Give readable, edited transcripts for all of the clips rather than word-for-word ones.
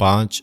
5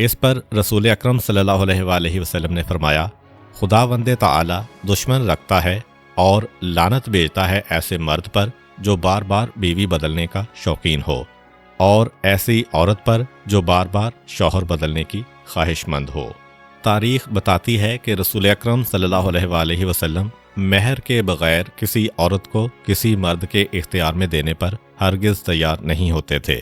اس پر رسول اکرم صلی اللہ علیہ وآلہ وسلم نے فرمایا، خداوند تعالی دشمن رکھتا ہے اور لعنت بھیجتا ہے ایسے مرد پر جو بار بار بیوی بدلنے کا شوقین ہو، اور ایسی عورت پر جو بار بار شوہر بدلنے کی خواہش مند ہو۔ تاریخ بتاتی ہے کہ رسول اکرم صلی اللہ علیہ وآلہ وسلم مہر کے بغیر کسی عورت کو کسی مرد کے اختیار میں دینے پر ہرگز تیار نہیں ہوتے تھے۔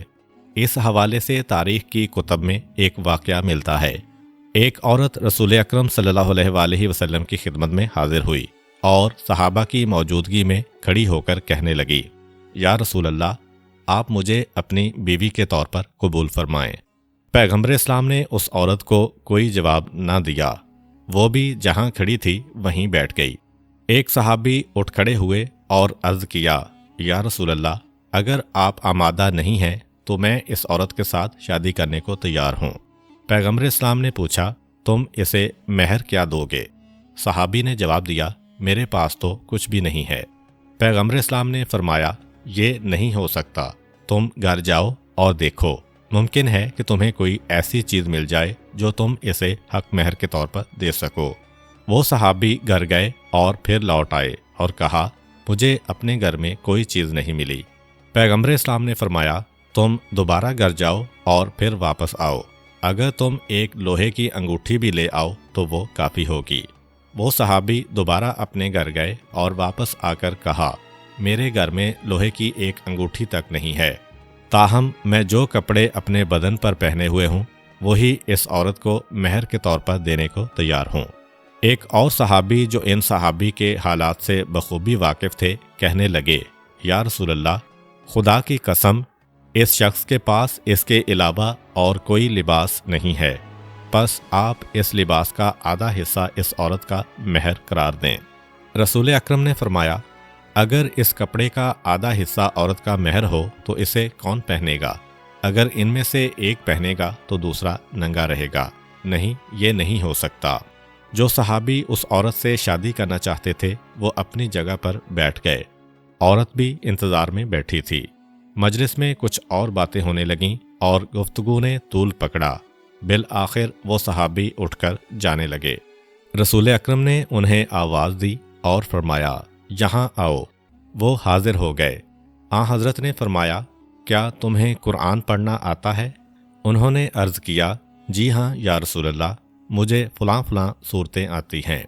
اس حوالے سے تاریخ کی کتب میں ایک واقعہ ملتا ہے۔ ایک عورت رسول اکرم صلی اللہ علیہ وآلہ وسلم کی خدمت میں حاضر ہوئی اور صحابہ کی موجودگی میں کھڑی ہو کر کہنے لگی، یا رسول اللہ، آپ مجھے اپنی بیوی کے طور پر قبول فرمائیں۔ پیغمبر اسلام نے اس عورت کو کوئی جواب نہ دیا، وہ بھی جہاں کھڑی تھی وہیں بیٹھ گئی۔ ایک صحابی اٹھ کھڑے ہوئے اور عرض کیا، یا رسول اللہ، اگر آپ آمادہ نہیں ہیں تو میں اس عورت کے ساتھ شادی کرنے کو تیار ہوں۔ پیغمبر اسلام نے پوچھا، تم اسے مہر کیا دو گے؟ صحابی نے جواب دیا، میرے پاس تو کچھ بھی نہیں ہے۔ پیغمبر اسلام نے فرمایا، یہ نہیں ہو سکتا، تم گھر جاؤ اور دیکھو، ممکن ہے کہ تمہیں کوئی ایسی چیز مل جائے جو تم اسے حق مہر کے طور پر دے سکو۔ وہ صحابی گھر گئے اور پھر لوٹ آئے اور کہا، مجھے اپنے گھر میں کوئی چیز نہیں ملی۔ پیغمبر اسلام نے فرمایا، تم دوبارہ گھر جاؤ اور پھر واپس آؤ، اگر تم ایک لوہے کی انگوٹھی بھی لے آؤ تو وہ کافی ہوگی۔ وہ صحابی دوبارہ اپنے گھر گئے اور واپس آ کر کہا، میرے گھر میں لوہے کی ایک انگوٹھی تک نہیں ہے، تاہم میں جو کپڑے اپنے بدن پر پہنے ہوئے ہوں وہی اس عورت کو مہر کے طور پر دینے کو تیار ہوں۔ ایک اور صحابی جو ان صحابی کے حالات سے بخوبی واقف تھے کہنے لگے، یا رسول اللہ، خدا کی قسم، اس شخص کے پاس اس کے علاوہ اور کوئی لباس نہیں ہے، پس آپ اس لباس کا آدھا حصہ اس عورت کا مہر قرار دیں۔ رسول اکرم نے فرمایا، اگر اس کپڑے کا آدھا حصہ عورت کا مہر ہو تو اسے کون پہنے گا؟ اگر ان میں سے ایک پہنے گا تو دوسرا ننگا رہے گا۔ نہیں، یہ نہیں ہو سکتا۔ جو صحابی اس عورت سے شادی کرنا چاہتے تھے وہ اپنی جگہ پر بیٹھ گئے۔ عورت بھی انتظار میں بیٹھی تھی۔ مجلس میں کچھ اور باتیں ہونے لگیں اور گفتگو نے طول پکڑا۔ بالآخر وہ صحابی اٹھ کر جانے لگے۔ رسول اکرم نے انہیں آواز دی اور فرمایا، یہاں آؤ۔ وہ حاضر ہو گئے۔ حضرت نے فرمایا، کیا تمہیں قرآن پڑھنا آتا ہے؟ انہوں نے عرض کیا، جی ہاں یا رسول اللہ، مجھے فلاں فلاں صورتیں آتی ہیں۔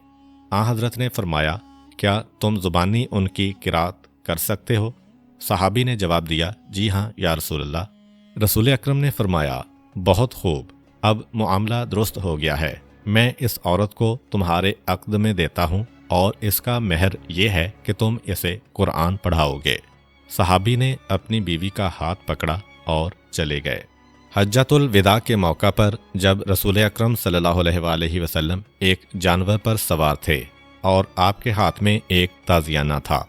حضرت نے فرمایا، کیا تم زبانی ان کی قرات کر سکتے ہو؟ صحابی نے جواب دیا، جی ہاں یا رسول اللہ۔ رسول اکرم نے فرمایا، بہت خوب، اب معاملہ درست ہو گیا ہے۔ میں اس عورت کو تمہارے عقد میں دیتا ہوں اور اس کا مہر یہ ہے کہ تم اسے قرآن پڑھاؤ گے۔ صحابی نے اپنی بیوی کا ہاتھ پکڑا اور چلے گئے۔ حجۃ الوداع کے موقع پر جب رسول اکرم صلی اللہ علیہ وآلہ وسلم ایک جانور پر سوار تھے اور آپ کے ہاتھ میں ایک تازیانہ تھا،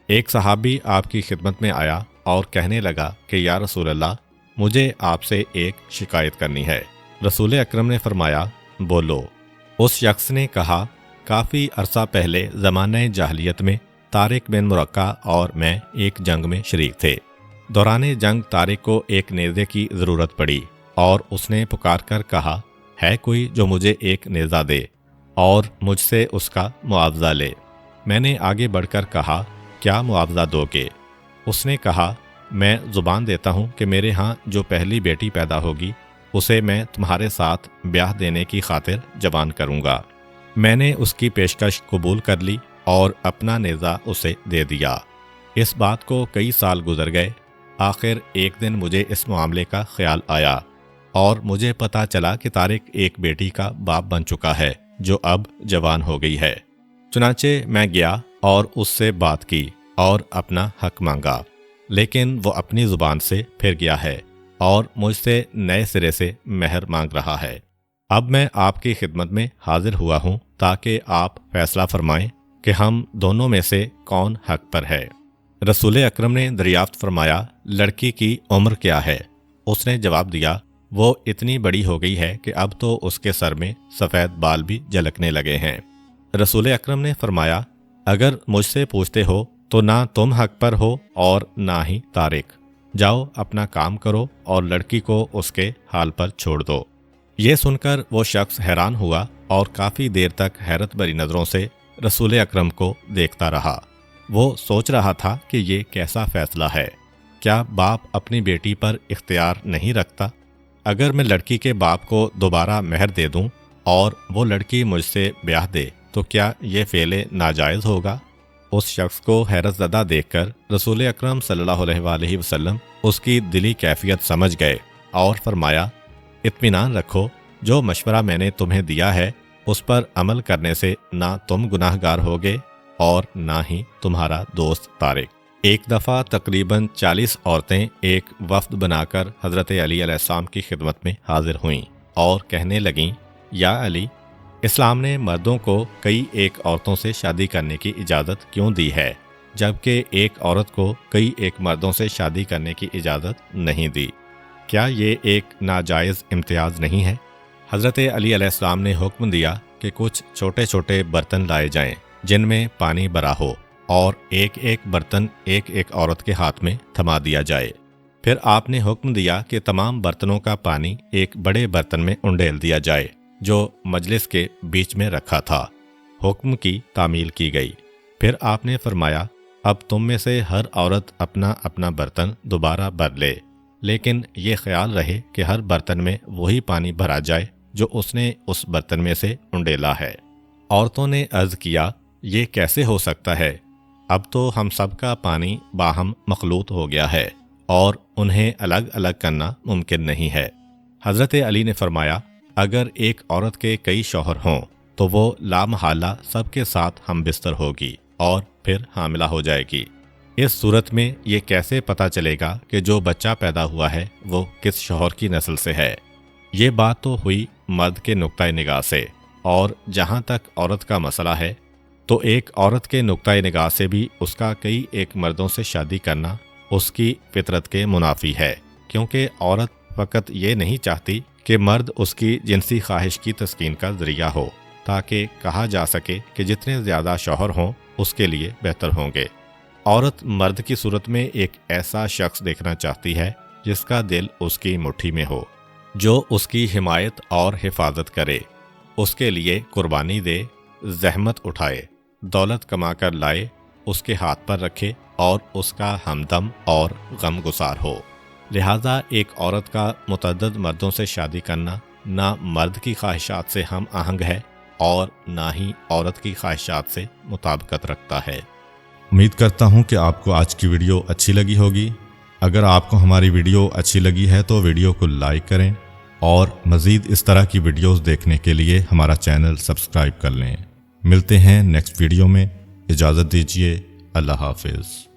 ایک صحابی آپ کی خدمت میں آیا اور کہنے لگا کہ یا رسول اللہ، مجھے آپ سے ایک شکایت کرنی ہے۔ رسول اکرم نے فرمایا، بولو۔ اس شخص نے کہا، کافی عرصہ پہلے زمانہ جاہلیت میں طارق بن مرقع اور میں ایک جنگ میں شریک تھے۔ دوران جنگ طارق کو ایک نیزے کی ضرورت پڑی اور اس نے پکار کر کہا، ہے کوئی جو مجھے ایک نیزہ دے اور مجھ سے اس کا معاوضہ لے؟ میں نے آگے بڑھ کر کہا، کیا معاوضہ دو گے؟ اس نے کہا، میں زبان دیتا ہوں کہ میرے ہاں جو پہلی بیٹی پیدا ہوگی اسے میں تمہارے ساتھ بیاہ دینے کی خاطر جوان کروں گا۔ میں نے اس کی پیشکش قبول کر لی اور اپنا نیزہ اسے دے دیا۔ اس بات کو کئی سال گزر گئے۔ آخر ایک دن مجھے اس معاملے کا خیال آیا اور مجھے پتا چلا کہ طارق ایک بیٹی کا باپ بن چکا ہے جو اب جوان ہو گئی ہے۔ چنانچہ میں گیا اور اس سے بات کی اور اپنا حق مانگا، لیکن وہ اپنی زبان سے پھر گیا ہے اور مجھ سے نئے سرے سے مہر مانگ رہا ہے۔ اب میں آپ کی خدمت میں حاضر ہوا ہوں تاکہ آپ فیصلہ فرمائیں کہ ہم دونوں میں سے کون حق پر ہے۔ رسول اکرم نے دریافت فرمایا، لڑکی کی عمر کیا ہے؟ اس نے جواب دیا، وہ اتنی بڑی ہو گئی ہے کہ اب تو اس کے سر میں سفید بال بھی جھلکنے لگے ہیں۔ رسول اکرم نے فرمایا، اگر مجھ سے پوچھتے ہو تو نہ تم حق پر ہو اور نہ ہی طارق۔ جاؤ اپنا کام کرو اور لڑکی کو اس کے حال پر چھوڑ دو۔ یہ سن کر وہ شخص حیران ہوا اور کافی دیر تک حیرت بھری نظروں سے رسول اکرم کو دیکھتا رہا۔ وہ سوچ رہا تھا کہ یہ کیسا فیصلہ ہے؟ کیا باپ اپنی بیٹی پر اختیار نہیں رکھتا؟ اگر میں لڑکی کے باپ کو دوبارہ مہر دے دوں اور وہ لڑکی مجھ سے بیاہ دے تو کیا یہ فعل ناجائز ہوگا؟ اس شخص کو حیرت زدہ دیکھ کر رسول اکرم صلی اللہ علیہ وآلہ وسلم اس کی دلی کیفیت سمجھ گئے اور فرمایا، اطمینان رکھو، جو مشورہ میں نے تمہیں دیا ہے اس پر عمل کرنے سے نہ تم گناہ گار ہوگے اور نہ ہی تمہارا دوست طارق۔ ایک دفعہ تقریباً 40 عورتیں ایک وفد بنا کر حضرت علی علیہ السلام کی خدمت میں حاضر ہوئیں اور کہنے لگیں، یا علی، اسلام نے مردوں کو کئی ایک عورتوں سے شادی کرنے کی اجازت کیوں دی ہے جبکہ ایک عورت کو کئی ایک مردوں سے شادی کرنے کی اجازت نہیں دی؟ کیا یہ ایک ناجائز امتیاز نہیں ہے؟ حضرت علی علیہ السلام نے حکم دیا کہ کچھ چھوٹے چھوٹے برتن لائے جائیں جن میں پانی بھرا ہو اور ایک ایک برتن ایک ایک عورت کے ہاتھ میں تھما دیا جائے۔ پھر آپ نے حکم دیا کہ تمام برتنوں کا پانی ایک بڑے برتن میں انڈیل دیا جائے جو مجلس کے بیچ میں رکھا تھا۔ حکم کی تعمیل کی گئی۔ پھر آپ نے فرمایا، اب تم میں سے ہر عورت اپنا اپنا برتن دوبارہ بھر لے، لیکن یہ خیال رہے کہ ہر برتن میں وہی پانی بھرا جائے جو اس نے اس برتن میں سے انڈیلا ہے۔ عورتوں نے عرض کیا، یہ کیسے ہو سکتا ہے؟ اب تو ہم سب کا پانی باہم مخلوط ہو گیا ہے اور انہیں الگ الگ کرنا ممکن نہیں ہے۔ حضرت علی نے فرمایا، اگر ایک عورت کے کئی شوہر ہوں تو وہ لامحالہ سب کے ساتھ ہم بستر ہوگی اور پھر حاملہ ہو جائے گی۔ اس صورت میں یہ کیسے پتہ چلے گا کہ جو بچہ پیدا ہوا ہے وہ کس شوہر کی نسل سے ہے؟ یہ بات تو ہوئی مرد کے نقطۂ نگاہ سے، اور جہاں تک عورت کا مسئلہ ہے تو ایک عورت کے نقطۂ نگاہ سے بھی اس کا کئی ایک مردوں سے شادی کرنا اس کی فطرت کے منافی ہے، کیونکہ عورت فقط یہ نہیں چاہتی کہ مرد اس کی جنسی خواہش کی تسکین کا ذریعہ ہو، تاکہ کہا جا سکے کہ جتنے زیادہ شوہر ہوں اس کے لیے بہتر ہوں گے۔ عورت مرد کی صورت میں ایک ایسا شخص دیکھنا چاہتی ہے جس کا دل اس کی مٹھی میں ہو، جو اس کی حمایت اور حفاظت کرے، اس کے لیے قربانی دے، زحمت اٹھائے، دولت کما کر لائے، اس کے ہاتھ پر رکھے اور اس کا ہمدم اور غم گسار ہو۔ لہٰذا ایک عورت کا متعدد مردوں سے شادی کرنا نہ مرد کی خواہشات سے ہم آہنگ ہے اور نہ ہی عورت کی خواہشات سے مطابقت رکھتا ہے۔ امید کرتا ہوں کہ آپ کو آج کی ویڈیو اچھی لگی ہوگی۔ اگر آپ کو ہماری ویڈیو اچھی لگی ہے تو ویڈیو کو لائک کریں اور مزید اس طرح کی ویڈیوز دیکھنے کے لیے ہمارا چینل سبسکرائب کر لیں۔ ملتے ہیں نیکسٹ ویڈیو میں، اجازت دیجیے، اللہ حافظ۔